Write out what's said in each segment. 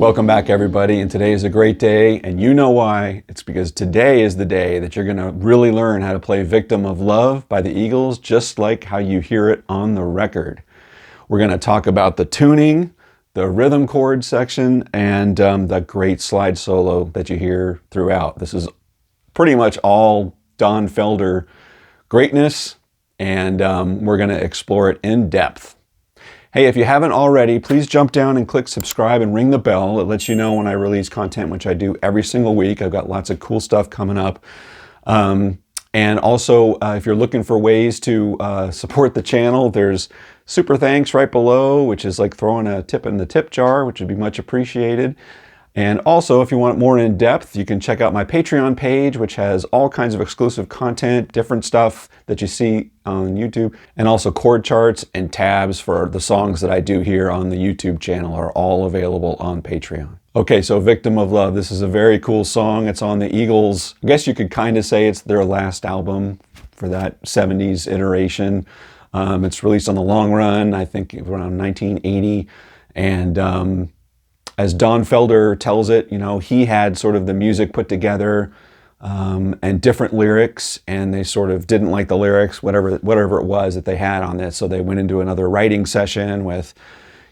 Welcome back, everybody, and today is a great day, and you know why. It's because today is the day that you're going to really learn how to play Victim of Love by the Eagles, just like how you hear it on the record. We're going to talk about the tuning, the rhythm chord section, and the great slide solo that you hear throughout. This is pretty much all Don Felder greatness, and we're going to explore it in depth. Hey, if you haven't already, please jump down and click subscribe and ring the bell. It lets you know when I release content, which I do every single week. I've got lots of cool stuff coming up. And also, if you're looking for ways to support the channel, there's super thanks right below, which is like throwing a tip in the tip jar, which would be much appreciated. And also, if you want more in depth, you can check out my Patreon page, which has all kinds of exclusive content, different stuff that you see on YouTube, and also chord charts and tabs for the songs that I do here on the YouTube channel are all available on Patreon. Okay, so Victim of Love. This is a very cool song. It's on the Eagles. I guess you could kind of say it's their last album for that 70s iteration. It's released on the long run, I think around 1980. And as Don Felder tells it, you know, he had sort of the music put together and different lyrics, and they sort of didn't like the lyrics, whatever it was that they had on this. So they went into another writing session with,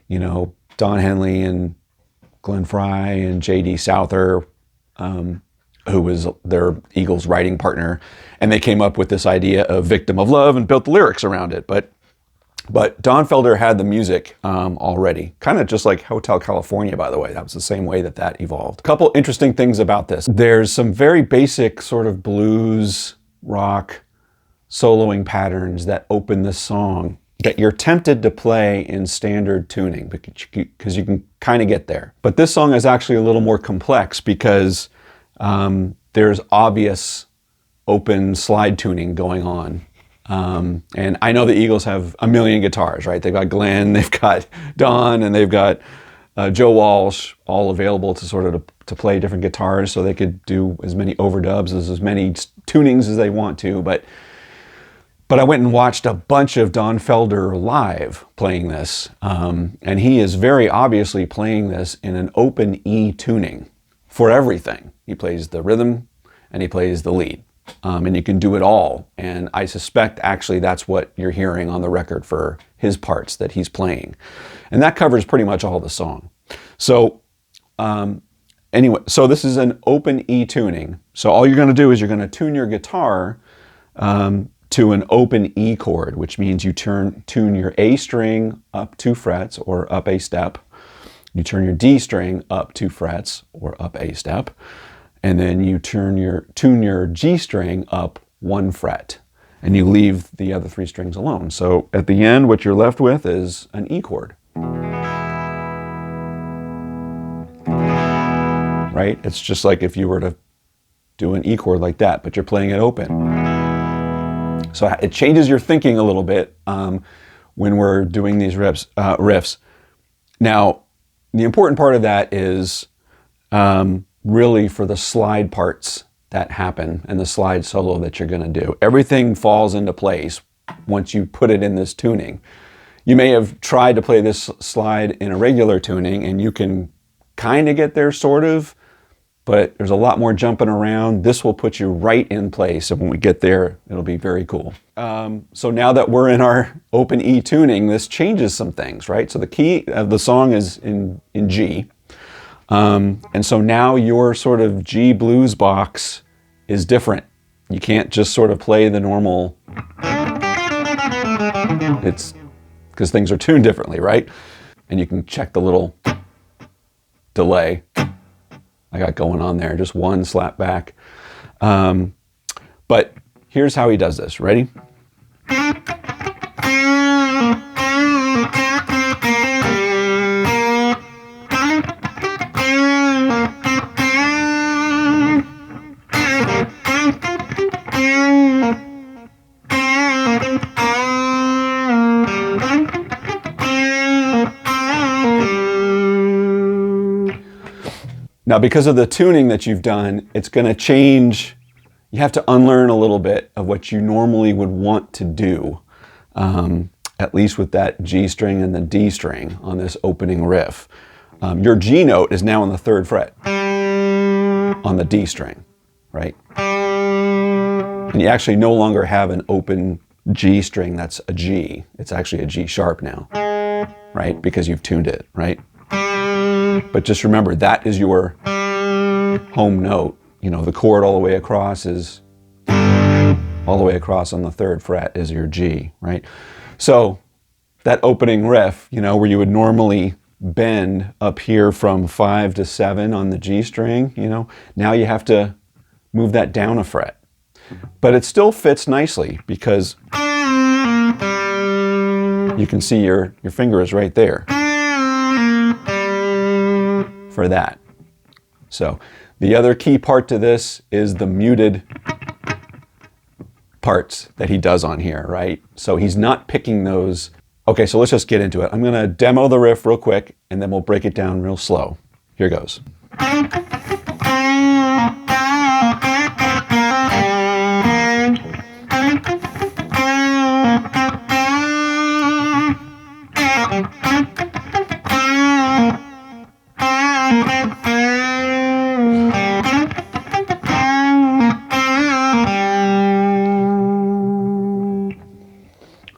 you know, Don Henley and Glenn Fry and J.D. Souther, who was their Eagles writing partner, and they came up with this idea of Victim of Love and built the lyrics around it. But Don Felder had the music already, kind of just like Hotel California, by the way. That was the same way that evolved. A couple interesting things about this. There's some very basic sort of blues, rock, soloing patterns that open the song that you're tempted to play in standard tuning because you can kind of get there. But this song is actually a little more complex because there's obvious open slide tuning going on. And I know the Eagles have a million guitars, right? They've got Glenn, they've got Don, and they've got Joe Walsh, all available to sort of to play different guitars, so they could do as many overdubs, as many tunings as they want to. But I went and watched a bunch of Don Felder live playing this, and he is very obviously playing this in an open E tuning for everything. He plays the rhythm and he plays the lead. And you can do it all. And I suspect actually that's what you're hearing on the record for his parts that he's playing. And that covers pretty much all the song. So anyway, so this is an open E tuning. So all you're going to do is you're going to tune your guitar to an open E chord, which means you tune your A string up 2 frets or up a step. You turn your D string up 2 frets or up a step. And then you tune your G string up 1 fret, and you leave the other 3 strings alone. So at the end, what you're left with is an E chord. Right? It's just like if you were to do an E chord like that, but you're playing it open. So it changes your thinking a little bit when we're doing these riffs. Now, the important part of that is really for the slide parts that happen and the slide solo that you're going to do. Everything falls into place once you put it in this tuning. You may have tried to play this slide in a regular tuning and you can kind of get there sort of, but there's a lot more jumping around. This will put you right in place, and when we get there, it'll be very cool. So now that we're in our open E tuning, this changes some things, right? So the key of the song is in G. And so now your sort of G blues box is different. You can't just sort of play the normal, it's because things are tuned differently, right? And you can check the little delay I got going on there, just 1 slap back. But here's how he does this, ready? Now, because of the tuning that you've done, it's going to change. You have to unlearn a little bit of what you normally would want to do, at least with that G string and the D string on this opening riff. Your G note is now on the 3rd fret on the D string, right? And you actually no longer have an open G string that's a G. It's actually a G sharp now, right? Because you've tuned it, right? But just remember, that is your home note. You know, the chord all the way across is, all the way across on the 3rd fret is your G, right? So that opening riff, you know, where you would normally bend up here from 5 to 7 on the G string, you know, now you have to move that down a fret. But it still fits nicely because you can see your finger is right there for that. So the other key part to this is the muted parts that he does on here, right? So he's not picking those. Okay, so let's just get into it. I'm gonna demo the riff real quick and then we'll break it down real slow. Here goes.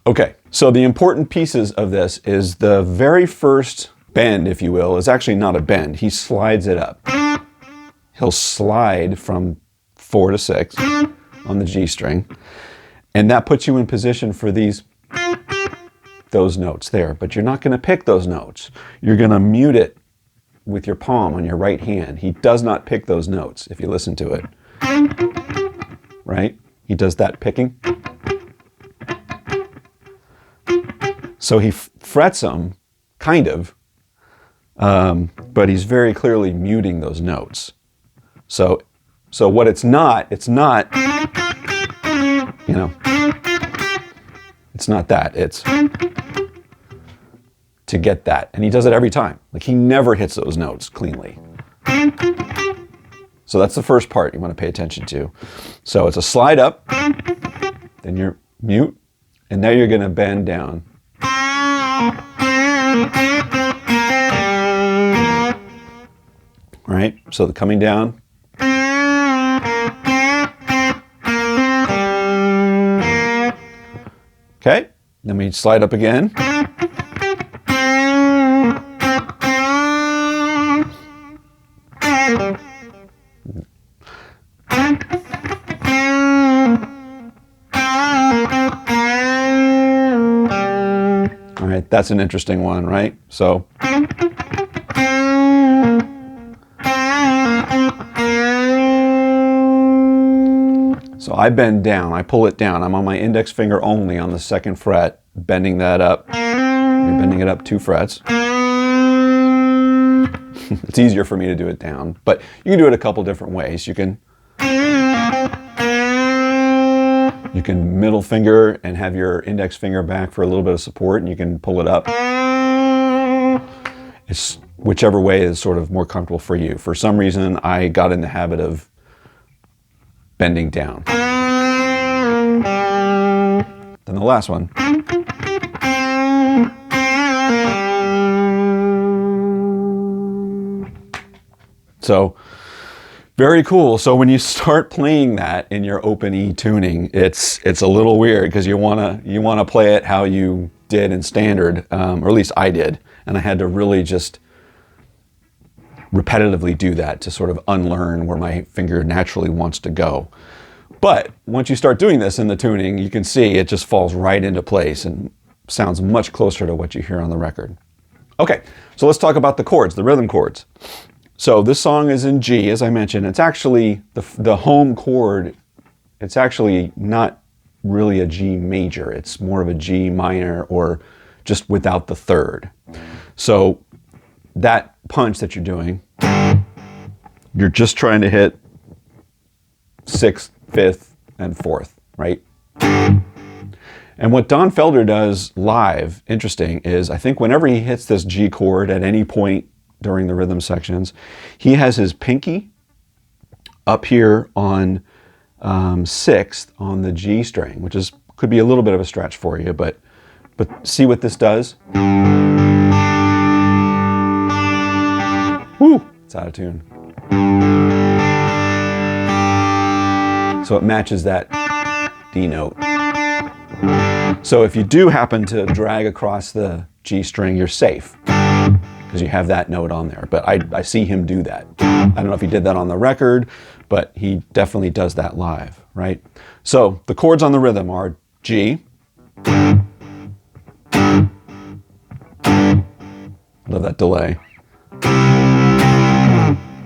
Okay, so the important pieces of this is the very first bend, if you will, is actually not a bend. He slides it up. He'll slide from 4 to 6 on the G string, and that puts you in position for those notes there. But you're not going to pick those notes. You're going to mute it with your palm on your right hand. He does not pick those notes if you listen to it. Right? He does that picking. So he frets them, kind of, but he's very clearly muting those notes. So what it's not, you know, it's not that, it's to get that. And he does it every time. Like, he never hits those notes cleanly. So that's the first part you want to pay attention to. So it's a slide up, then you're mute, and now you're going to bend down. Right? So the coming down. Okay, then we slide up again. All right, that's an interesting one, right? So I bend down, I pull it down. I'm on my index finger only on the 2nd fret, bending that up. You're bending it up 2 frets. It's easier for me to do it down, but you can do it a couple different ways. You can middle finger and have your index finger back for a little bit of support, and you can pull it up. It's whichever way is sort of more comfortable for you. For some reason, I got in the habit of bending down. Then the last one. So, very cool. So when you start playing that in your open E tuning, it's a little weird because you wanna play it how you did in standard, or at least I did, and I had to really just repetitively do that to sort of unlearn where my finger naturally wants to go. But once you start doing this in the tuning, you can see it just falls right into place and sounds much closer to what you hear on the record. Okay, so let's talk about the chords, the rhythm chords. So this song is in G, as I mentioned. It's actually the home chord. It's actually not really a G major. It's more of a G minor, or just without the 3rd. So that punch that you're doing, you're just trying to hit 6th, 5th, and 4th, right? And what Don Felder does live, interesting, is I think whenever he hits this G chord at any point during the rhythm sections, he has his pinky up here on 6th on the G string, which could be a little bit of a stretch for you, but see what this does? It's out of tune. So it matches that D note. So if you do happen to drag across the G string, you're safe because you have that note on there. But I see him do that. I don't know if he did that on the record, but he definitely does that live, right? So the chords on the rhythm are G, love that delay.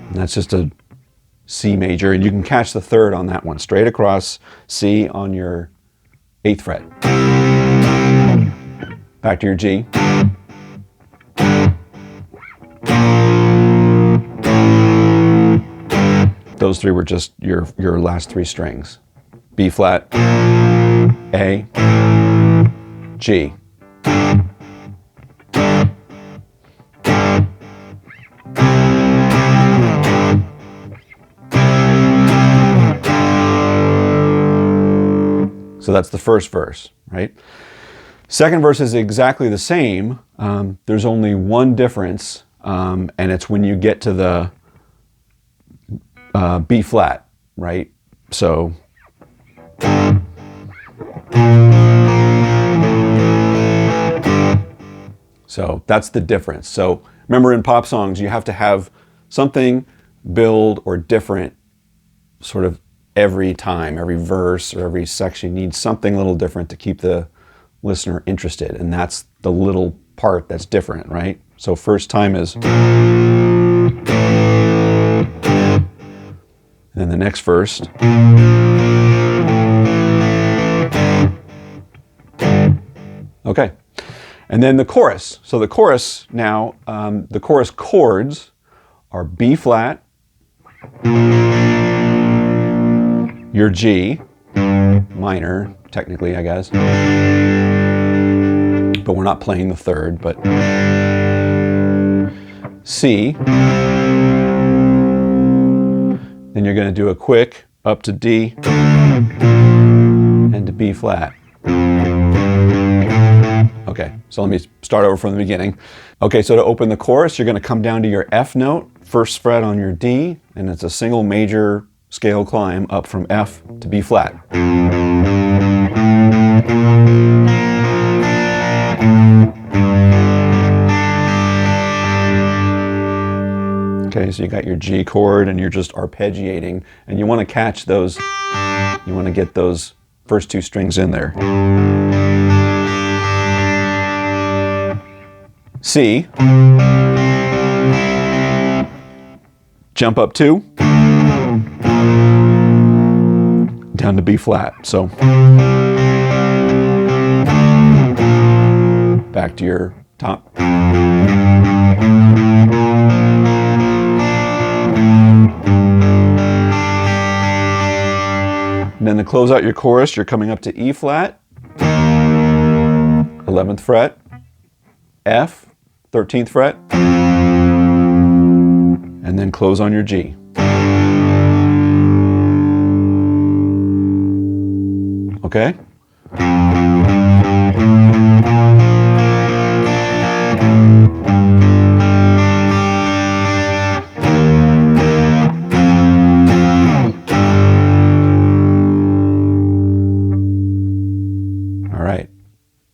And that's just a C major, and you can catch the third on that one, straight across C on your 8th fret. Back to your G. Those three were just your last 3 strings. B flat, A, G. So that's the first verse, right? Second verse is exactly the same. There's only one difference, and it's when you get to the B flat, right? So that's the difference. So remember, in pop songs, you have to have something build or different sort of every time, every verse or every section needs something a little different to keep the listener interested, and that's the little part that's different, right? So first time is, and then the next verse, okay, and then the chorus. So the chorus now, the chorus chords are B flat, your G, minor, technically, I guess. But we're not playing the third, but C. Then you're going to do a quick up to D and to B flat. Okay, so let me start over from the beginning. Okay, so to open the chorus, you're going to come down to your F note, first fret on your D, and it's a single major scale climb up from F to B flat. Okay, so you got your G chord and you're just arpeggiating, and you want to catch those, you want to get those first 2 strings in there. C, jump up 2, down to B flat. So back to your top. And then to close out your chorus, you're coming up to E flat, 11th fret, F, 13th fret, and then close on your G. Okay? All right.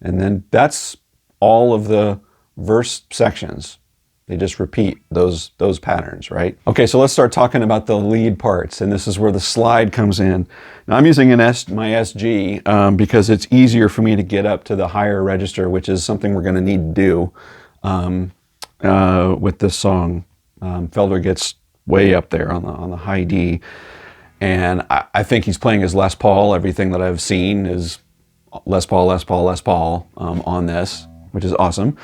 And then that's all of the verse sections. They just repeat those patterns, right? Okay, so let's start talking about the lead parts, and this is where the slide comes in. Now I'm using my SG because it's easier for me to get up to the higher register, which is something we're going to need to do with this song. Felder gets way up there on the high D, and I think he's playing his Les Paul. Everything that I've seen is Les Paul, Les Paul, Les Paul on this, which is awesome.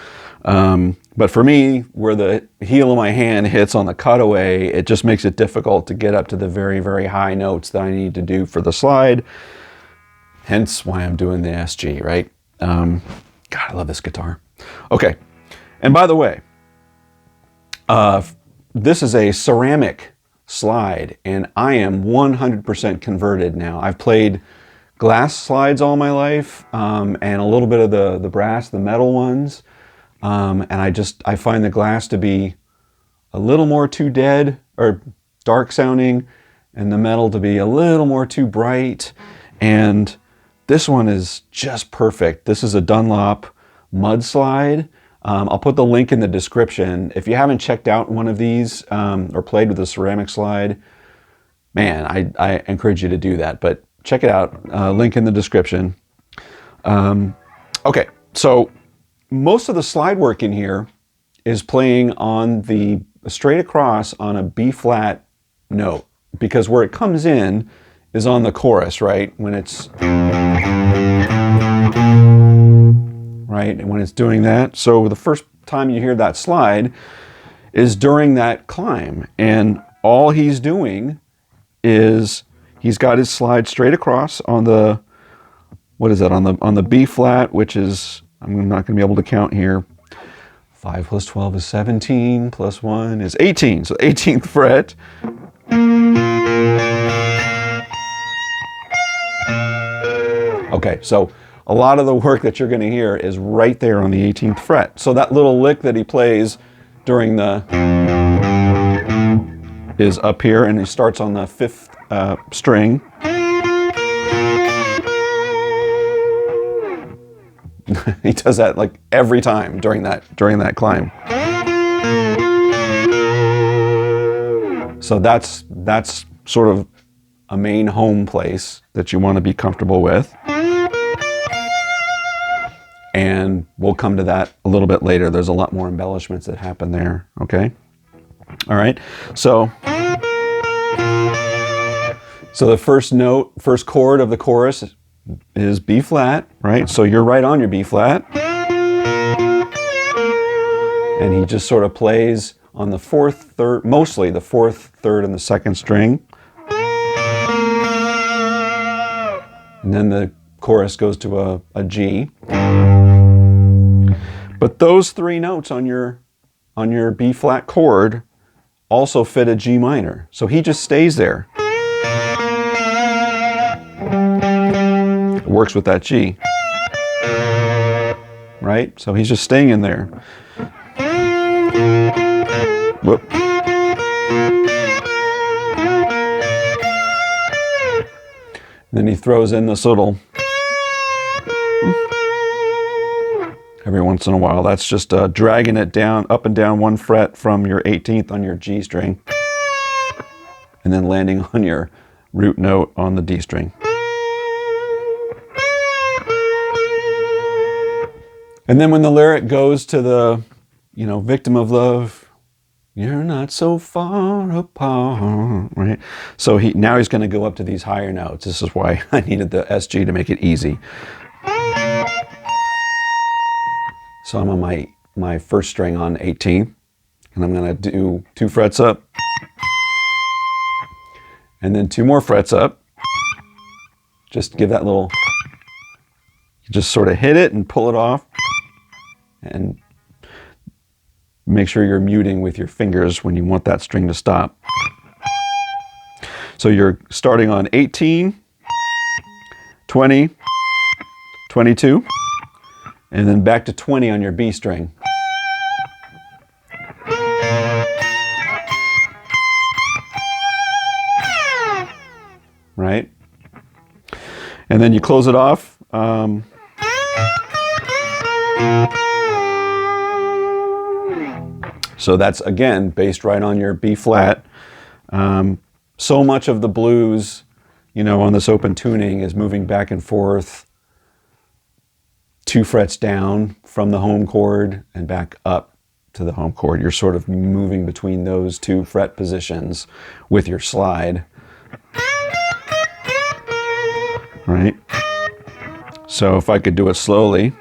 But for me, where the heel of my hand hits on the cutaway, it just makes it difficult to get up to the very, very high notes that I need to do for the slide. Hence why I'm doing the SG, right? God, I love this guitar. Okay, and by the way, this is a ceramic slide, and I am 100% converted now. I've played glass slides all my life, and a little bit of the brass, the metal ones. And I find the glass to be a little more too dead or dark sounding, and the metal to be a little more too bright. And this one is just perfect. This is a Dunlop mudslide. I'll put the link in the description. If you haven't checked out one of these or played with a ceramic slide, man, I encourage you to do that. But check it out. Link in the description. Okay, so most of the slide work in here is playing on the straight across on a B flat note, because where it comes in is on the chorus, right? When it's right, and when it's doing that. So the first time you hear that slide is during that climb, and all he's doing is he's got his slide straight across on the, what is that, on the B flat, which is, I'm not going to be able to count here. 5 plus 12 is 17, plus 1 is 18, so 18th fret. Okay, so a lot of the work that you're going to hear is right there on the 18th fret. So that little lick that he plays during the is up here, and he starts on the 5th string. He does that like every time during that climb. So that's sort of a main home place that you want to be comfortable with. And we'll come to that a little bit later. There's a lot more embellishments that happen there, okay? All right, so the first chord of the chorus is B flat, right? So you're right on your B flat. And he just sort of plays on the 4th, 3rd, mostly the 4th, 3rd, and the 2nd string. And then the chorus goes to a G. But those 3 notes on your B flat chord also fit a G minor. So he just stays there. Works with that G. Right? So he's just staying in there. Whoop. Then he throws in this little every once in a while. That's just dragging it down, up and down 1 fret from your 18th on your G string, and then landing on your root note on the D string. And then when the lyric goes to the, victim of love, you're not so far apart, right? So now he's going to go up to these higher notes. This is why I needed the SG to make it easy. So I'm on my 1st string on 18th, and I'm going to do 2 frets up, and then 2 more frets up. Just give that little, just sort of hit it and pull it off, and make sure you're muting with your fingers when you want that string to stop. So you're starting on 18, 20, 22, and then back to 20 on your B string. Right? And then you close it off. So that's, again, based right on your B flat. So much of the blues, on this open tuning is moving back and forth 2 frets down from the home chord and back up to the home chord. You're sort of moving between those 2 fret positions with your slide. Right? So if I could do it slowly.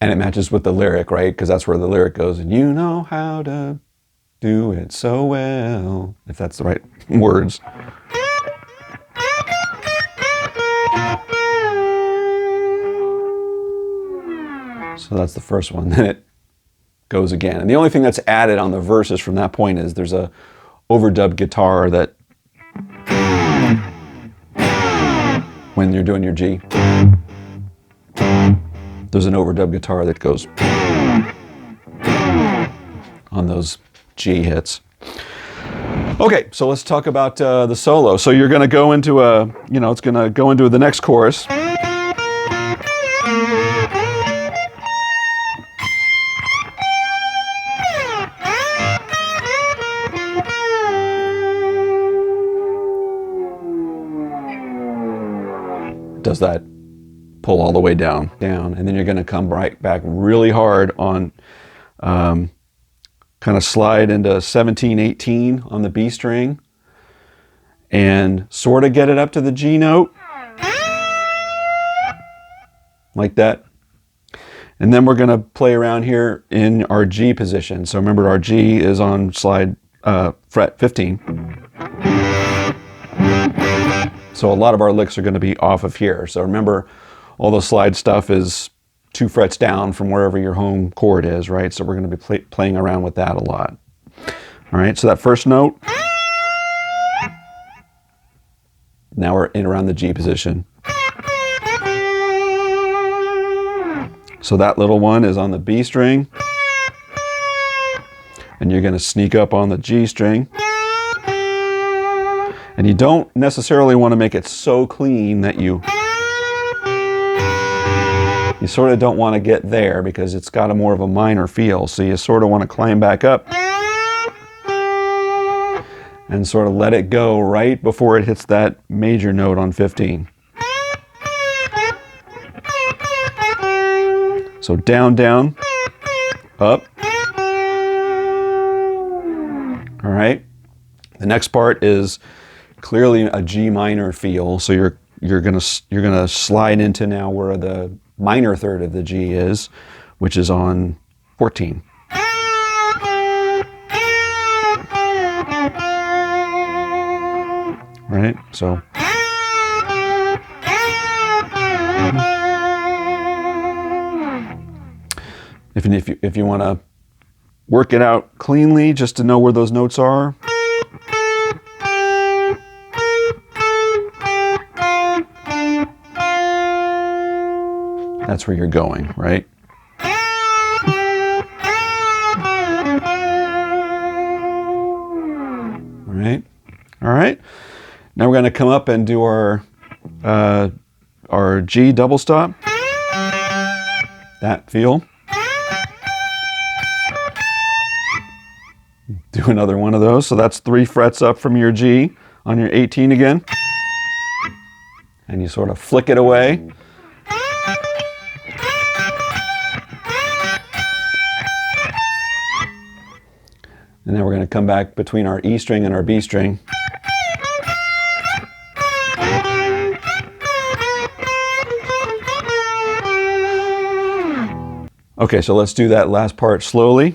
And it matches with the lyric, right? Because that's where the lyric goes, and you know how to do it so well, if that's the right words. So that's the first one. Then it goes again. And the only thing that's added on the verses from that point is there's a overdubbed guitar that when you're doing your G. There's an overdub guitar that goes on those G hits. Okay, so let's talk about the solo. So you're going to go into it's going to go into the next chorus. Does that pull all the way down, and then you're going to come right back really hard on, kind of slide into 17, 18 on the B string, and sort of get it up to the G note, like that. And then we're going to play around here in our G position. So remember, our G is on slide fret 15. So a lot of our licks are going to be off of here. So remember, all the slide stuff is 2 frets down from wherever your home chord is, right? So we're going to be playing around with that a lot. All right, so that first note, now we're in around the G position. So that little one is on the B string, and you're going to sneak up on the G string. And you don't necessarily want to make it so clean that you sort of don't want to get there, because it's got a more of a minor feel. So you sort of want to climb back up and sort of let it go right before it hits that major note on 15. So down, down, up. All right. The next part is clearly a G minor feel. So you're gonna slide into now where the minor third of the G is, which is on 14. Right? So if you want to work it out cleanly, just to know where those notes are, that's where you're going, right? All right. All right. Now we're going to come up and do our G double stop. That feel. Do another one of those. So that's 3 frets up from your G on your 18 again. And you sort of flick it away. And then we're going to come back between our E string and our B string. Okay, so let's do that last part slowly.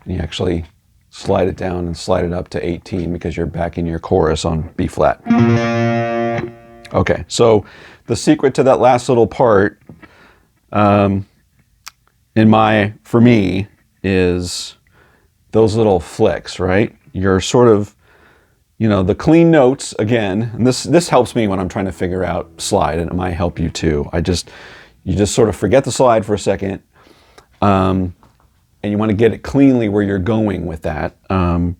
And you actually slide it down and slide it up to 18 because you're back in your chorus on B flat. Okay, so the secret to that last little part, for me, is those little flicks, right? You're sort of, the clean notes, again, and this helps me when I'm trying to figure out slide, and it might help you too. You just sort of forget the slide for a second, and you want to get it cleanly where you're going with that.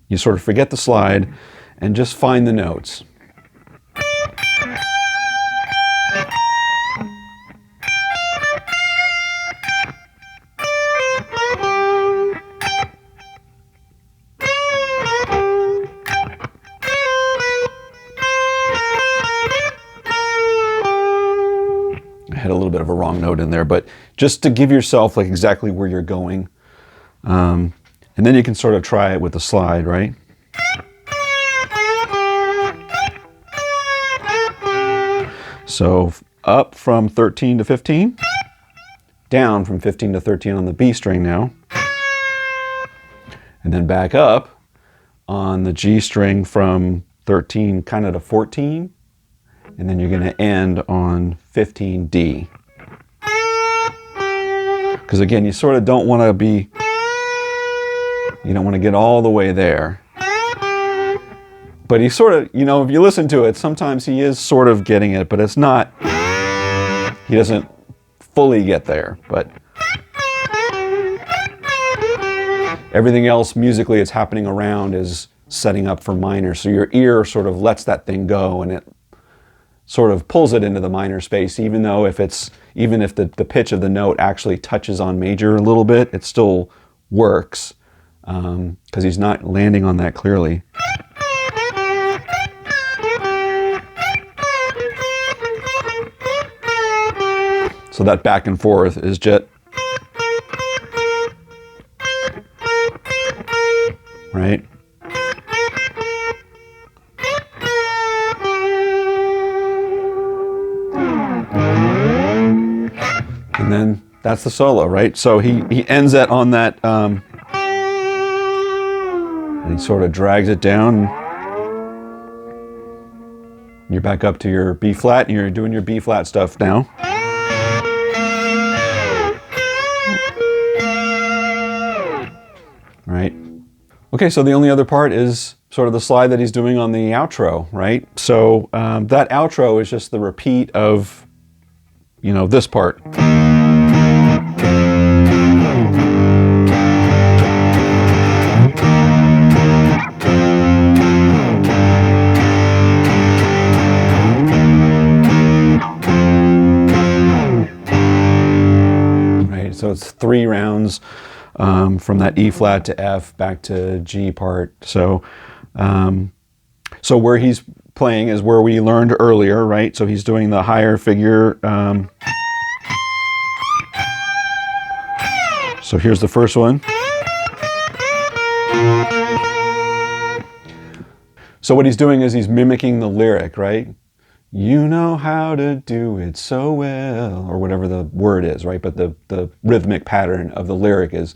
You sort of forget the slide and just find the notes. I had a little bit of a wrong note in there, but just to give yourself like exactly where you're going. And then you can sort of try it with the slide, right? So up from 13 to 15, down from 15 to 13 on the B string now. and then back up on the G string from 13 kind of to 14, and then you're going to end on 15D. Because again, you sort of don't want to be, you don't want to get all the way there. But he sort of, you know, if you listen to it, sometimes he is sort of getting it, but it's not, he doesn't fully get there. But everything else musically it's happening around is setting up for minor. So your ear sort of lets that thing go and it sort of pulls it into the minor space, even though even if the pitch of the note actually touches on major a little bit, it still works because he's not landing on that clearly. So that back and forth is just, right? And then that's the solo, right? So he ends it on that, and he sort of drags it down. You're back up to your B flat, and you're doing your B flat stuff now. Right? Okay, so the only other part is sort of the slide that he's doing on the outro, right? So that outro is just the repeat of, you know, this part. Right, so it's 3 rounds from that E flat to F back to G part. So, so where he's playing is where we learned earlier, right? So he's doing the higher figure. So here's the first one. So what he's doing is he's mimicking the lyric, right? You know how to do it so well, or whatever the word is, right? But the rhythmic pattern of the lyric is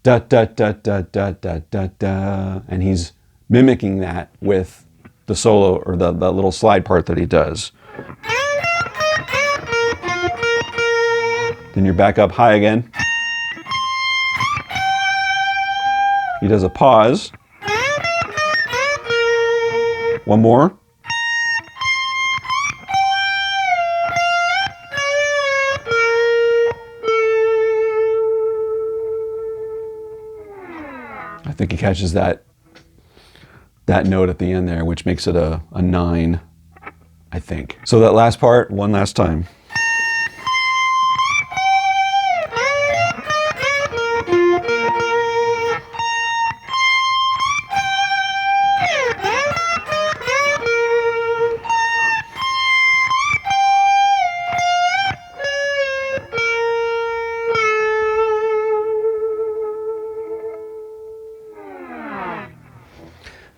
da da da da da da da da, and he's mimicking that with the solo or the little slide part that he does. Then you're back up high again. He does a pause. One more. I think he catches that note at the end there, which makes it a 9, I think. So that last part, one last time.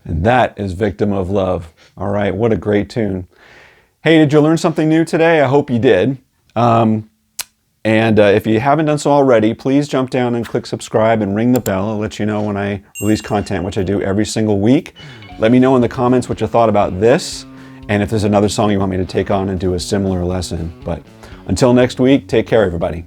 And that is Victim of Love. All right, what a great tune. Hey, did you learn something new today? I hope you did. If you haven't done so already, please jump down and click subscribe and ring the bell. I'll let you know when I release content, which I do every single week. Let me know in the comments what you thought about this, and if there's another song you want me to take on and do a similar lesson. But until next week, take care, everybody.